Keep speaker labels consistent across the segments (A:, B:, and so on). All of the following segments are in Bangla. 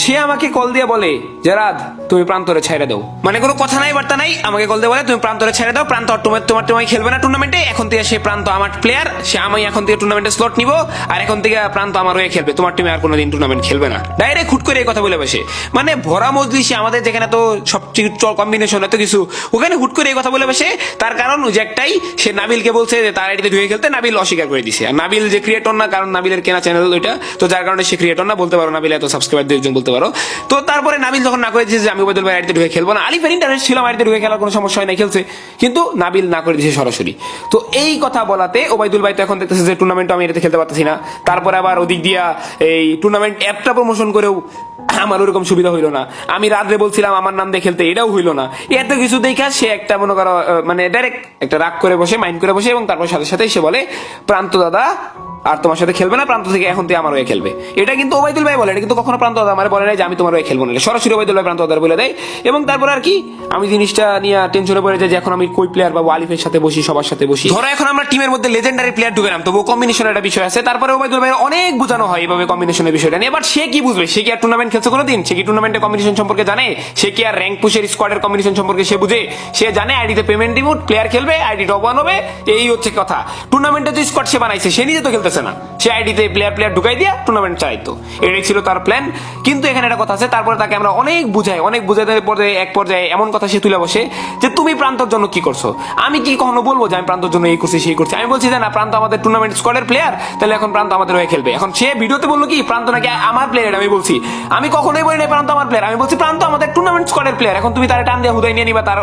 A: সে আমাকে কল দিয়ে বলে যে রাত তুমি প্রান্তরে ছেড়ে দাও, মানে কোনো কথা নাই বার্তা নাই, আমাকে কল দিয়ে বলে তুমি প্রান্তরে ছেড়ে দাও, প্রান্ত তোমার তোমায় খেলবে না টুর্নামেন্টে, এখন থেকে সে প্রান্ত আমার প্লেয়ার, সে আমি এখন থেকে টুর্নামেন্টে স্লট নিব, আর এখন থেকে প্রান্ত আমার হয়ে খেলবে, তোমার টিমে আর কোনোদিন টুর্নামেন্ট খেলবে না। ডাইরেক্ট হুট করে এই কথা বলে বসে, মানে ভরা মজলিসে আমাদের যেখানে তো সব কম্বিনেশন এত কিছু, ওখানে হুট করে এই কথা বলে বসে। তার কারণ যে একটাই, সে নাবিলকে বলছে যে তার আইডিতে ঢুকে খেলতে, নাবিল অস্বীকার করে দিছে। আর নাবিল যে ক্রিয়েটর না, কারণ নাবিলের কেনা চ্যানেল ওইটা, তো যার কারণে সে ক্রিয়েটর না, বলতে পারো নাবিল এত সাবস্ক্রাইবার দুইজন বলতে পারো। তো তারপরে নাবিল যখন না করে দিয়েছে যে আমি ওবাইদুল ভাই আইডিতে ঢুকে খেলবো না, আলিফের ইন্টারেস্ট ছিল আইডিতে ঢুকে খেলার কোনো সমস্যা হয় না, খেলছে, কিন্তু নাবিল না করে দিয়েছে সরাসরি। তো এই কথা বলাতে ওবাইদুল ভাই তো এখন দেখতেছে যে টুর্নামেন্ট আমি এটাতে খেলতে পারতেছি না, তারপরে আবার ওদিক দিয়া এই টুর্নামেন্ট অ্যাপটা প্রমোশন করেও আমার ওরকম সুবিধা হইলো না। আমি রাত্রে বলছিলাম আমার নাম দিয়ে খেলতে, এটাও হইলো না। এত কিছু দেখা সে একটা মনে করো মানে ডাইরেক্ট একটা রাগ করে বসে, মাইন্ড করে বসে, এবং তারপর সাথে সাথে সে বলে প্রান্ত দাদা আর তোমার সাথে খেলবে না, প্রান্ত থেকে এখন থেকে আমার হয়ে খেলবে। এটা কিন্তু ওবাইদুল ভাই বলে, এটা কিন্তু কখনো প্রান্ত দাদা আমার বলে নাই যে আমি তোমার হয়ে খেলবো না, সরাসরি ওবাইদুল ভাই প্রান্ত দাদার বলে দেয়। এবং তারপর আর কি আমি জিনিসটা নিয়ে টেনশনে পড়ে যাই যে এখন আমি কই প্লেয়ার পাবো, আলিফের সাথে বসি, সবার সাথে বসি। ধরো এখন আমরা টিমের মধ্যে লেজেন্ডারি প্লেয়ার ঢুকে নাম, তবু কম্বিনেশনের একটা বিষয় আছে। তারপরে ওবাইদুল ভাই অনেক বোঝানো হয় এইভাবে কম্বিনেশনের বিষয়টা নিয়ে, বাট সে কি বুঝবে? সে কি আর টুর্নামেন্ট খেলছে কোনোদিন? সে কি টুর্নামেন্টের কম্বিনেশন সম্পর্কে জানে? সে কি আর র্যাঙ্ক পুশের স্কোয়াডের কম্বিনেশন সম্পর্কে সে বুঝে? সে জানে আইডিতে পেমেন্ট দিব, প্লেয়ার খেলবে, আইডি টপ ওয়ান হবে, এই হচ্ছে কথা। টুর্নামেন্টে যে স্কোয়াড সে বানাইছে, সে নিজে তো খেলতেছে না, সে আইডিতে প্লেয়ার ঢুকাই দিয়া টুর্নামেন্ট চাইতো, এটাই ছিল তার প্ল্যান। কিন্তু এখানে একটা কথা আছে, তারপরে তাকে আমরা অনেক বুঝাই পরে এক পর্যায়ে এমন কথা সে তুলে বসে যে তুমি প্রান্তর জন্য কি করছো? আমি কি কখনো বলবো যে আমি প্রান্তর জন্য এই করছি সেই করছি? আমি বলছি যে না, প্রান্ত আমাদের টুর্নামেন্ট স্কোয়াডের প্লেয়ার, তাহলে এখন প্রান্ত আমাদের হয়ে খেলবে। এখন সে ভিডিওতে বললো কি প্রান্ত নাকি আমার প্লেয়ার, আমি বলছি আমি কখনোই বলি না প্রান্ত আমার প্লেয়ার, আমি বলছি প্রান্ত আমাদের টুর্নামেন্ট স্কোয়াডের প্লেয়ার। এখন তুমি তার টান দিয়ে হুদাই নিয়ে নিবা তার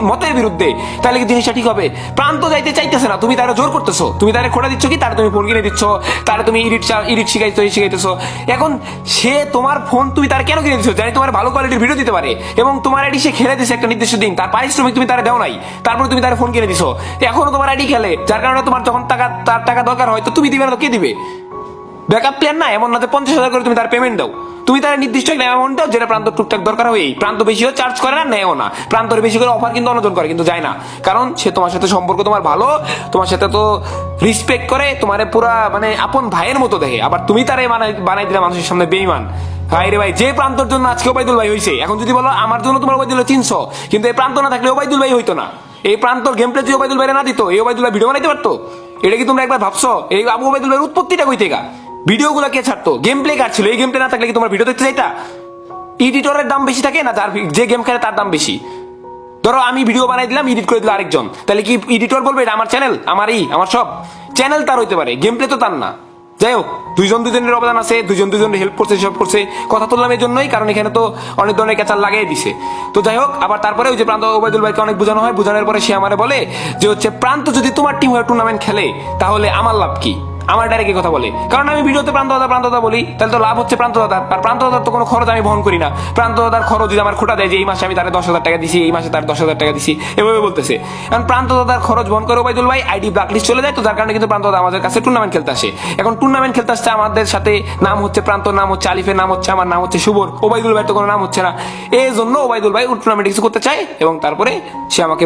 A: মতের বিরুদ্ধে, তাহলে কি জিনিসটা ঠিক হবে? প্রান্ত যাইতে চাইতেছে না, তুমি তারা জোর করতেছো, তুমি তারা খোটা দিচ্ছ, কি তারা তুমি ফোন কিনে দিচ্ছ, তারা তুমি ইডিট শিখাইতেছো। এখন সে তোমার ফোন তুমি তার কেন কিনে দিচ্ছ? জানি তোমার ভালো কোয়ালিটির ভিডিও দিতে পারে, এবং তোমার আইডি সে খেলে দিচ্ছে একটা নির্দিষ্ট দিন, তার পারিশ্রমিক তুমি তারা দাও নাই, তারপরে তুমি তার ফোন কিনে দিছো, এখনো তোমার আইডি খেলে, যার কারণে তোমার যখন তার টাকা দরকার হয় তো তুমি দিবে না, তো কে দিবে? ব্যাকআপ প্ল্যান না, এমন না যে 50,000 করে তুমি তার পেমেন্ট দাও, তুমি তার নির্দিষ্ট একটা অ্যামাউন্ট দাও যেটা প্রান্ত টুকটাক দরকার হয়। প্রান্ত বেশিও চার্জ করে না, নেও না, প্রান্তর বেশি করে অফার কিন্তু অনজন করে, কিন্তু যায় না, কারণ সে তোমার সাথে সম্পর্ক তোমার ভালো, তোমার সাথে তো রিসপেক্ট করে, তোমার পুরা মানে আপন ভাইয়ের মতো দেখে। আবার তুমি তারে বানাই দিলে মানুষের সামনে বেঈমান। ভাই রে ভাই, যে প্রান্তর জন্য আজকে ওবাইদুল ভাই হয়েছে, এখন যদি বলো আমার জন্য তোমার ওবাইদুল 300, কিন্তু এই প্রান্ত না থাকলে ওবাইদুল ভাই হইতো না। এই প্রান্তর গেম প্লে যদি ওবাইদুল ভাই না দিত, এই ওবাইদুল ভাই ভিডিও বানাইতে পারতো? এটা কি তোমরা একবার ভাবছো? এই আবু ওবাইদুল ভাইয়ের উৎপত্তিটা কই থেকে? ভিডিও গুলা কে ছাড়তো? গেম প্লে কার ছিল? এই গেম প্লে না থাকলে কি তোমার ভিডিও দেখতে চাইতা? এডিটরের দাম বেশি থাকে না, যার যে গেম খেলে তার দাম বেশি। ধরো আমি ভিডিও বানাই দিলাম, এডিট করে দিল আরেকজন, তাহলে কি এডিটর বলবে এটা আমার চ্যানেল, আমার সব? চ্যানেল তার হইতে পারে, গেম প্লে তো তার না। যাই হোক, দুজনের অবদান আছে, দুজনের হেল্প করছে, সব করছে। কথা তুললাম এই জন্যই, কারণ এখানে তো অনেক ধরনের ক্যাচার লাগাই দিছে। তো যাই হোক, আবার তারপরে ওই যে প্রান্ত ওবাইদুল ভাইকে অনেক বোঝানো হয়, বোঝানোর পরে সে আমারে বলে যে হচ্ছে প্রান্ত যদি তোমার টিম হয়ে টুর্নামেন্ট খেলে তাহলে আমার লাভ কি? আমার ডাইরেক্ট কথা বলে, কারণ আমি ভিডিওতে প্রান্ত দাদা বলি, তাহলে তো লাভ হচ্ছে প্রান্ত দাদার, আর প্রান্ত দাদার তো কোনো খরচ আমি বহন করি না। প্রান্ত দাদার খরচ যদি আমার খোটা দেয় যে এই মাসে আমি তার 10,000 টাকা দিছি, এই মাসে তার 10,000 টাকা দিছি, এভাবে বলতেছে। কারণ প্রান্ত দাদার খরচ বহন করে ওবাইদুল ভাই, আইডি ব্ল্যাকলিস্ট চলে যায়, তো যার কারণে কিন্তু প্রান্ত দাদা আমাদের কাছে টুর্নামেন্ট খেলতে আসে। এখন টুর্নামেন্ট খেলতে আসছে আমাদের সাথে, নাম হচ্ছে প্রান্ত, নাম হচ্ছে আলিফের, নাম হচ্ছে আমার, নাম হচ্ছে শুভর, ওবাইদুল ভাই তো কোনো নাম হচ্ছে না। এই জন্য ওবাইদুল ভাই টুর্নামেন্ট কিছু করতে চায়, এবং তারপরে সে আমাকে